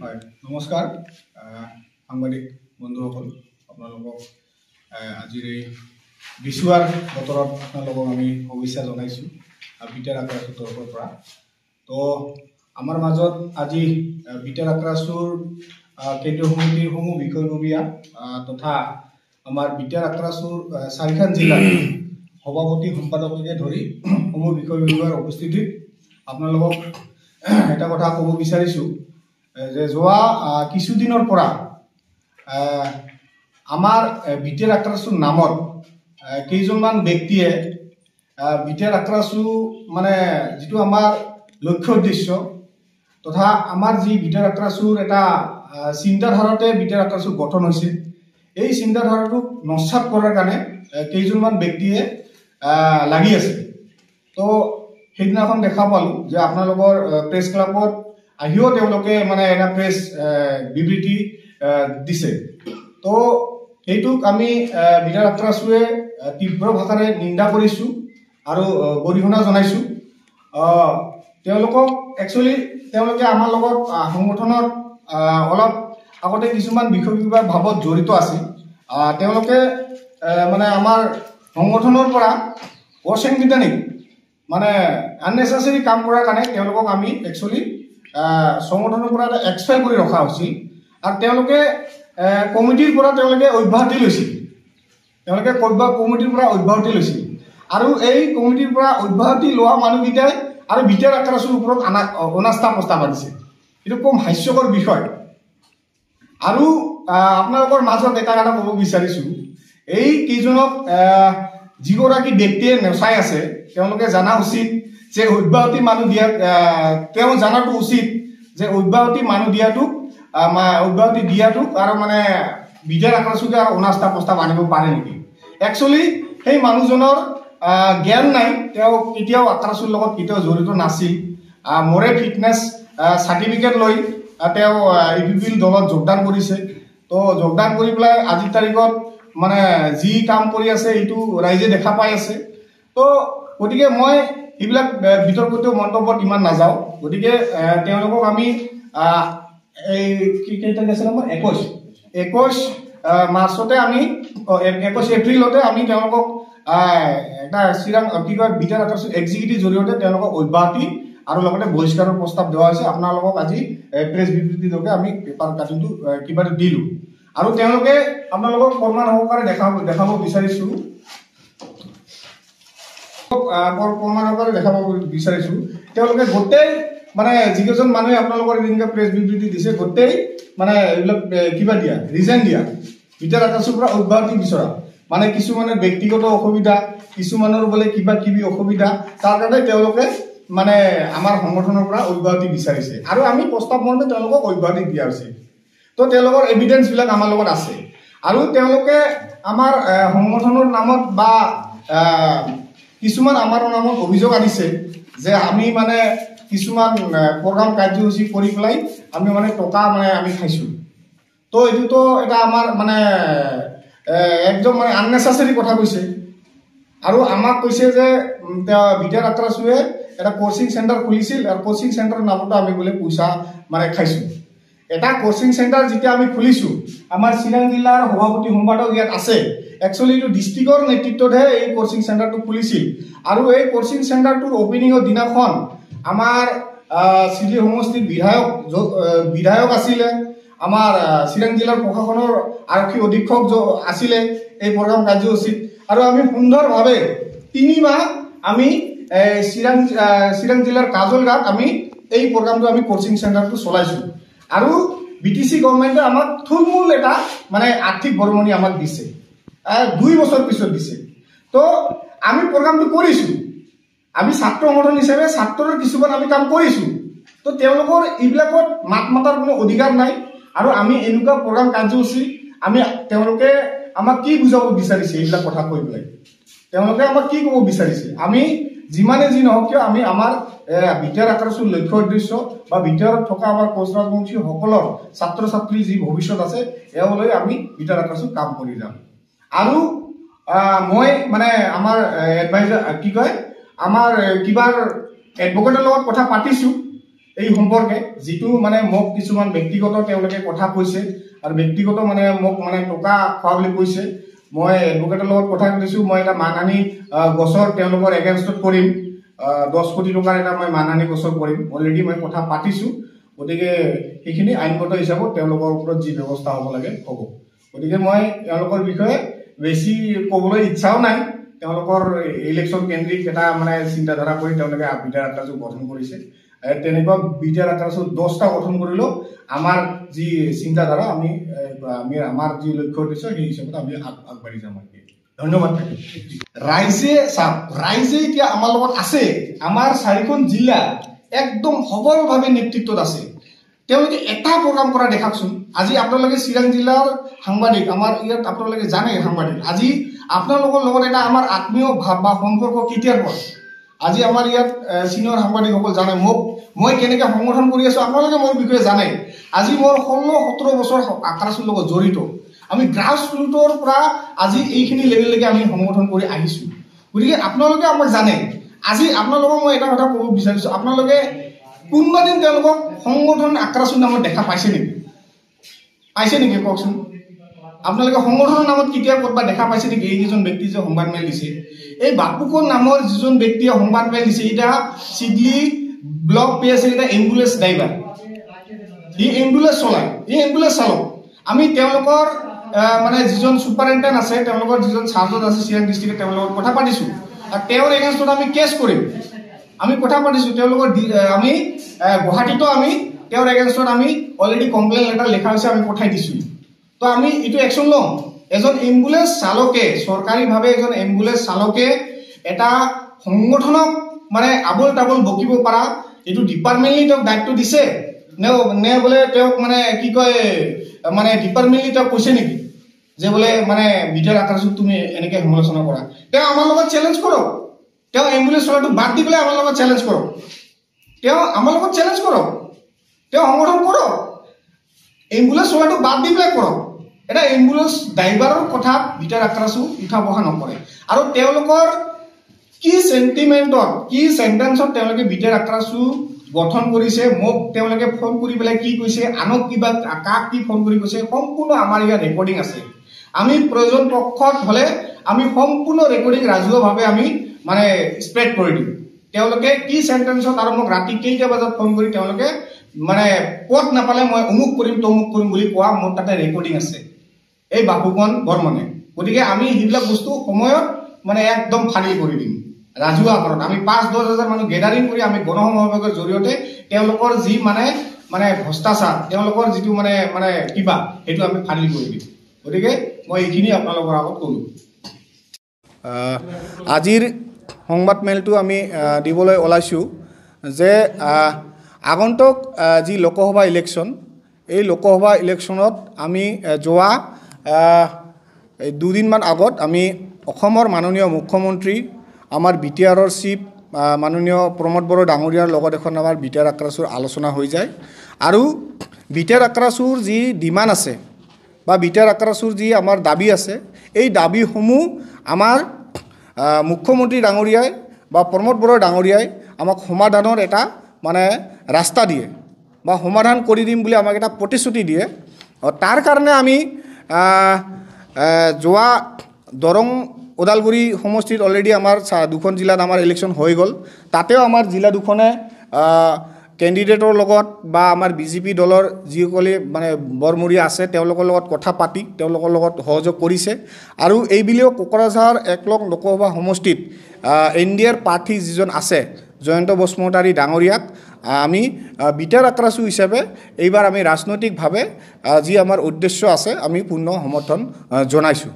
হয় নমস্কাৰ সাংবাদিক বন্ধুসকল আপোনালোকক আজিৰ এই বিচুৱাৰ বতৰত আপোনালোকক আমি শুভেচ্ছা জনাইছোঁ বিটাৰ আক্ৰাছুৰ তৰফৰ পৰা। তো আমাৰ মাজত আজি বিটাৰ আক্ৰাছুৰ কেন্দ্ৰীয় সমিতিসমূহ বিষয়ববীয়া তথা আমাৰ বিটাৰ আক্ৰাছুৰ 4খন জিলাৰ সভাপতি সম্পাদককে ধৰি সমূহ বিষয়ববীয়াৰ উপস্থিতিত আপোনালোকক এটা কথা ক'ব বিচাৰিছোঁ যে যোৱা কিছুদিনৰ পৰা আমাৰ বিটাৰ আক্ৰাছুৰ নামত কেইজনমান ব্যক্তিয়ে বিটাৰ আক্ৰাছু মানে যিটো আমাৰ লক্ষ্য উদ্দেশ্য তথা আমাৰ যি বিটাৰ আক্ৰাছুৰ এটা চিন্তাধাৰাতে বিটাৰ আক্ৰাছু গঠন হৈছে, এই চিন্তাধাৰাটোক নস্যাৎ কৰাৰ কাৰণে কেইজনমান ব্যক্তিয়ে লাগি আছে। তো সেইদিনাখন দেখা পালোঁ যে আপোনালোকৰ প্ৰেছ ক্লাবত আহিও তেওঁলোকে মানে এটা প্ৰেছ বিবৃতি দিছে। তো সেইটোক আমি বিটাৰ আক্ৰাছুৱে তীব্ৰ ভাষাৰে নিন্দা কৰিছোঁ আৰু গৰিহণা জনাইছোঁ। তেওঁলোকক একচুৱেলি তেওঁলোকে আমাৰ লগত সংগঠনত অলপ আগতে কিছুমান বিষয়ববীয়াৰ ভাৱত জড়িত আছিল। তেওঁলোকে মানে আমাৰ সংগঠনৰ পৰা অসাংবিধানিক মানে আননেচেচাৰী কাম কৰাৰ কাৰণে তেওঁলোকক আমি একচুৱেলি সংগঠনৰ পৰা এটা এক্সপেল কৰি ৰখা হৈছিল আৰু তেওঁলোকে কমিটিৰ পৰা তেওঁলোকে অব্যাহতি লৈছিল। আৰু এই কমিটিৰ পৰা অব্যাহতি লোৱা মানুহকেইটাই আৰু বিটাৰ আক্ৰাছুৰ ওপৰত অনাস্থা প্ৰস্তাৱ আনিছে। এইটো কম হাস্যকৰ বিষয়। আৰু আপোনালোকৰ মাজত এটা কথা ক'ব বিচাৰিছোঁ, এই কেইজনক যিগৰাকী ব্যক্তিয়ে নেচাই আছে তেওঁলোকে জনা উচিত যে অব্যাহতি মানুহ দিয়া তেওঁ জনাটো উচিত যে অব্যাহতি মানুহ দিয়াটোক আৰু মানে বিটাৰ আক্ৰাছুকে আৰু অনাস্থা প্ৰস্তাৱ আনিব পাৰে নেকি। একচুৱেলি সেই মানুহজনৰ জ্ঞান নাই, তেওঁ কেতিয়াও আক্ৰাছুৰ লগত কেতিয়াও জড়িত নাছিল। মোৰে ফিটনেছ চাৰ্টিফিকেট লৈ তেওঁ APPL দলত যোগদান কৰিছে। তো যোগদান কৰি পেলাই আজিৰ তাৰিখত মানে যি কাম কৰি আছে এইটো ৰাইজে দেখা পাই আছে। তো গতিকে মই এইবিলাক বিতৰ্কিত মন্তব্যত ইমান নাযাওঁ। গতিকে তেওঁলোকক আমি এই কেইটা আছিল আমাৰ 21 মাৰ্চতে আমি 21 এপ্ৰিলতে আমি তেওঁলোকক এটা চিৰাং কি কয় বিটাৰ আক্ৰাছুৰ এক্সিকিউটিভ জৰিয়তে তেওঁলোকক অব্যাহতি আৰু লগতে বহিষ্কাৰৰ প্ৰস্তাৱ দিয়া হৈছে। আপোনালোকক আজি প্ৰেছ বিবৃতিৰ যোগে আমি পেপাৰ কাটিংটো কিবা দিলোঁ আৰু তেওঁলোকে আপোনালোকক প্ৰমাণ সহকাৰে দেখাব বিচাৰিছোঁ তেওঁলোকে গোটেই মানে যিকেইজন মানুহে আপোনালোকৰ এনেকৈ প্ৰেছ বিবৃতি দিছে গোটেই মানে এইবিলাক কিবা দিয়া ৰিজাইন দিয়া বিটাৰ আক্ৰাছুৰ পৰা অব্যাহতি বিচৰা, মানে কিছুমানে ব্যক্তিগত অসুবিধা, কিছুমানৰ বোলে কিবা কিবি অসুবিধা, তাৰ কাৰণে তেওঁলোকে মানে আমাৰ সংগঠনৰ পৰা অব্যাহতি বিচাৰিছে আৰু আমি প্ৰস্তাৱ মৰ্মে তেওঁলোকক অব্যাহতি দিয়া হৈছে। তো তেওঁলোকৰ এভিডেন্সবিলাক আমাৰ লগত আছে আৰু তেওঁলোকে আমাৰ সংগঠনৰ নামত বা কিছুমান আমাৰ নামত অভিযোগ আনিছে যে আমি মানে কিছুমান প্ৰগ্ৰাম কাৰ্যসূচী কৰি পেলাই আমি মানে টকা মানে আমি খাইছোঁ। তো এইটোতো এটা আমাৰ মানে একদম মানে আননেচেচাৰী কথা কৈছে আৰু আমাক কৈছে যে বিটাৰ আক্ৰাছুৱে এটা কোচিং চেণ্টাৰ খুলিছিল আৰু কোচিং চেণ্টাৰৰ নামতো আমি বোলে পইচা মানে খাইছোঁ। এটা কোচিং চেণ্টাৰ যেতিয়া আমি খুলিছোঁ, আমাৰ চিৰাং জিলাৰ সভাপতি সম্পাদক ইয়াত আছে। একচুৱেলি এইটো ডিষ্ট্ৰিক্টৰ নেতৃত্বতহে এই কোচিং চেণ্টাৰটো খুলিছিল আৰু এই কোচিং চেণ্টাৰটোৰ অপেনিঙৰ দিনাখন আমাৰ চিলি সমষ্টিৰ বিধায়ক আছিলে, আমাৰ চিৰাং জিলাৰ প্ৰশাসনৰ আৰক্ষী অধীক্ষক আছিলে এই প্ৰগ্ৰাম কাৰ্যসূচীত আৰু আমি সুন্দৰভাৱে 3 মাহ আমি চিৰাং জিলাৰ কাজলগাঁৱত আমি এই প্ৰগ্ৰামটো আমি কোচিং চেণ্টাৰটো চলাইছোঁ আৰু BTC গভৰ্ণমেণ্টে আমাক থুলমূল এটা মানে আৰ্থিক বৰঙণি আমাক দিছে, 2 বছৰ পিছত দিছে। তো আমি প্ৰগ্ৰামটো কৰিছোঁ, আমি ছাত্ৰ সংগঠন হিচাপে ছাত্ৰৰ কিছুমান আমি কাম কৰিছোঁ। তো তেওঁলোকৰ এইবিলাকত মাত মাতাৰ কোনো অধিকাৰ নাই আৰু আমি এনেকুৱা প্ৰগ্ৰাম কাৰ্যসূচী আমি তেওঁলোকে আমাক কি বুজাব বিচাৰিছে এইবিলাক কথা কৈ পেলাই তেওঁলোকে আমাক কি ক'ব বিচাৰিছে। আমি যিমানে যি নহওক কিয় আমি আমাৰ বিটাৰ আক্ৰাছুৰ লক্ষ্য উদ্দেশ্য বা ভিতৰত থকা আমাৰ কোচ ৰাজবংশীসকলৰ ছাত্ৰ ছাত্ৰীৰ যি ভৱিষ্যত আছে এওঁলৈ আমি বিটাৰ আক্ৰাছুৰ কাম কৰি যাম। আৰু মই মানে আমাৰ এডভাইজাৰ কি কয় আমাৰ কিবাৰ এডভকেটৰ লগত কথা পাতিছোঁ। এই সম্পৰ্কে যিটো মানে মোক কিছুমান ব্যক্তিগত তেওঁলোকে কথা কৈছে আৰু ব্যক্তিগত মানে মোক মানে টকা খোৱা বুলি কৈছে মই এডভোকেটৰ লগত কথা কৈছো মই এটা মানহানি গোচৰ তেওঁলোকৰ এগেইনষ্টত কৰিম 10 কোটি টকাৰ এটা মই মানহানি গোচৰ কৰিম অলৰেডি মই কথা পাতিছো গতিকে এইখিনি আইনগত হিচাপত তেওঁলোকৰ ওপৰত যি ব্যৱস্থা হ'ব লাগে হ'ব গতিকে মই তেওঁলোকৰ বিষয়ে বেছি ক'বলৈ ইচ্ছাও নাই তেওঁলোকৰ ইলেকশ্যন কেন্দ্ৰিক এটা মানে চিন্তাধাৰা কৰি তেওঁলোকে বিটাৰ আকাশু গঠন কৰিছে তেনেকুৱা বিটাৰ আকাশু 10টা গঠন কৰিলেও আমাৰ যি চিন্তাধাৰা আমি আমাৰ যি লক্ষ্য দিছো সেই হিচাপত আমি আগবাঢ়ি যাম ধন্যবাদ ৰাইজে এতিয়া আমাৰ লগত আছে আমাৰ 4খন জিলা একদম সবলভাৱে নেতৃত্বত আছে তেওঁলোকে এটা প্ৰগ্ৰাম কৰা দেখাকচোন আজি আপোনালোকে চিৰাং জিলাৰ সাংবাদিক আমাৰ ইয়াত আপোনালোকে জানে সাংবাদিক আজি আপোনালোকৰ লগত এটা আমাৰ আত্মীয় ভাৱ বা সম্পৰ্ক কেতিয়াৰ পৰা আজি আমাৰ ইয়াত সিনিয়ৰ সাংবাদিকসকল জানে মই কেনেকৈ সংগঠন কৰি আছো আপোনালোকে মোৰ বিষয়ে জানে আজি মোৰ 16-17 বছৰ আকাশৰ লগত জড়িত আমি গ্ৰাস ৰুটৰ পৰা আজি এইখিনি লেভেললৈকে আমি সংগঠন কৰি আহিছো গতিকে আপোনালোকে আমাক জানে আজি আপোনালোকক মই এটা কথা ক'ব বিচাৰিছো আপোনালোকে কোনদিন তেওঁলোকক সংগঠন আক্ৰাসুৰ নামত দেখা পাইছে নেকি কওকচোন আপোনালোকে সংগঠনৰ নামত কেতিয়া ক'ৰবাত দেখা পাইছে নেকি এইকেইজন ব্যক্তি যে সংবাদ মেল দিছে এই বাপুকন নামৰ যিজন ব্যক্তিয়ে সংবাদ মেল দিছে এটা চিডলি ব্লক পিএছএল এটা এম্বুলেন্স ড্ৰাইভাৰ এই এম্বুলেন্স চলায় এই এম্বুলেন্স চালক আমি তেওঁলোকৰ মানে যিজন সুপাৰিনটেণ্ডেণ্ট আছে তেওঁলোকৰ যিজন চাৰ্জত আছে চিৰাং ডিষ্ট্ৰিক্টে তেওঁলোকৰ কথা পাতিছো আৰু তেওঁৰ এগেইনষ্টত আমি কেছ কৰিম আমি কথা পাতিছো তেওঁলোকৰ আমি গুৱাহাটীতো আমি তেওঁৰ এগেইনষ্টত আমি অলৰেডি কমপ্লেইন লেটাৰ লেখা হৈছে আমি পঠাই দিছো তো আমি এইটো একশ্যন লম এজন এম্বুলেন্স চালকে চৰকাৰীভাৱে এজন এম্বুলেন্স চালকে এটা সংগঠনক মানে আবল তাবল বকিব পৰা এইটো ডিপাৰ্টমেণ্টলি তেওঁক দায়িত্ব দিছে নে বোলে তেওঁক মানে কি কয় মানে ডিপাৰ্টমেণ্টলি তেওঁক কৈছে নেকি যে বোলে মানে বিটাৰ আকাশক তুমি এনেকৈ সমালোচনা কৰা তেওঁ আমাৰ লগত চেলেঞ্জ কৰক তেওঁ এম্বুলেন্স চলাটো বাদ দি পেলাই আমাৰ লগত চেলেঞ্জ কৰক তেওঁ আমাৰ লগত চেলেঞ্জ কৰক তেওঁ সংগঠন কৰক এম্বুলেন্স চলাটো বাদ দি পেলাই কৰক এটা এম্বুলেন্স ড্ৰাইভাৰৰ কথা বিটাৰ আকাশু উঠা বহা নকৰে আৰু তেওঁলোকৰ কি সেন্টিমেন্টত কি সেন্টেন্সত তেওঁলোকে বিটাৰ আকাশু গঠন কৰিছে মোক তেওঁলোকে ফোন কৰি পেলাই কি কৈছে আনক কিবা কাক কি ফোন কৰি কৈছে সম্পূৰ্ণ আমাৰ ইয়াত ৰেকৰ্ডিং আছে আমি প্ৰয়োজন পক্ষত হলে আমি সম্পূৰ্ণ ৰেকৰ্ডিং ৰাজহুৱাভাৱে আমি মানে স্প্ৰেড কৰি দিম তেওঁলোকে কি সেন্টেন্সত আৰু মোক ৰাতি কেইটা বজাত ফোন কৰি তেওঁলোকে মানে পদ নাপালে মই অমুক কৰিম তমুক কৰিম বুলি কোৱা মোৰ তাতে ৰেকৰ্ডিং আছে এই বাপুকন বৰ্মনে গতিকে আমি সেইবিলাক বস্তু সময়ত মানে একদম ফাইল কৰি দিম ৰাজহুৱাকৰণ আমি 5-10 হাজাৰ মানুহ গেডাৰিং কৰি আমি গণসমাৱেশৰ জৰিয়তে তেওঁলোকৰ যি মানে ভ্ৰষ্টাচাৰ তেওঁলোকৰ যিটো মানে কিবা সেইটো আমি ফাইল কৰি দিম গতিকে মই এইখিনি আপোনালোকৰ আগত ক'লো আজিৰ সংবাদ মেলটো আমি দিবলৈ ওলাইছোঁ যে আগন্তুক যি লোকসভা ইলেকশ্যন এই লোকসভা ইলেকশ্যনত আমি যোৱা 2 দিনমান আগত আমি অসমৰ মাননীয় মুখ্যমন্ত্ৰী আমাৰ বিটিআৰৰ চিফ মাননীয় প্ৰমোদ বড়ো ডাঙৰীয়াৰ লগত এখন আমাৰ বিটাৰ আকাশুৰ আলোচনা হৈ যায় আৰু বিটাৰ আকাশুৰ যি ডিমাণ্ড আছে বা বিটাৰ আকাশুৰ যি আমাৰ দাবী আছে এই দাবীসমূহ আমাৰ মুখ্যমন্ত্ৰী ডাঙৰীয়াই বা প্ৰমোদ বড়ো ডাঙৰীয়াই আমাক সমাধানৰ এটা মানে ৰাস্তা দিয়ে বা সমাধান কৰি দিম বুলি আমাক এটা প্ৰতিশ্ৰুতি দিয়ে তাৰ কাৰণে আমি যোৱা দৰং ওদালগুৰি সমষ্টিত অলৰেডি আমাৰ 2খন জিলাত আমাৰ ইলেকশ্যন হৈ গ'ল তাতেও আমাৰ জিলা দুখনে কেণ্ডিডেটৰ লগত বা আমাৰ বিজেপি দলৰ যিসকলে মানে বৰমূৰীয়া আছে তেওঁলোকৰ লগত কথা পাতি তেওঁলোকৰ লগত সহযোগ কৰিছে আৰু এইবুলিও কোকৰাঝাৰ 1 নং লোকসভা সমষ্টিত এনডিএৰ প্ৰাৰ্থী যিজন আছে জয়ন্ত বসুমতাৰী ডাঙৰীয়াক আমি বিটাৰ আকাশু হিচাপে এইবাৰ আমি ৰাজনৈতিকভাৱে যি আমাৰ উদ্দেশ্য আছে আমি পূৰ্ণ সমৰ্থন জনাইছোঁ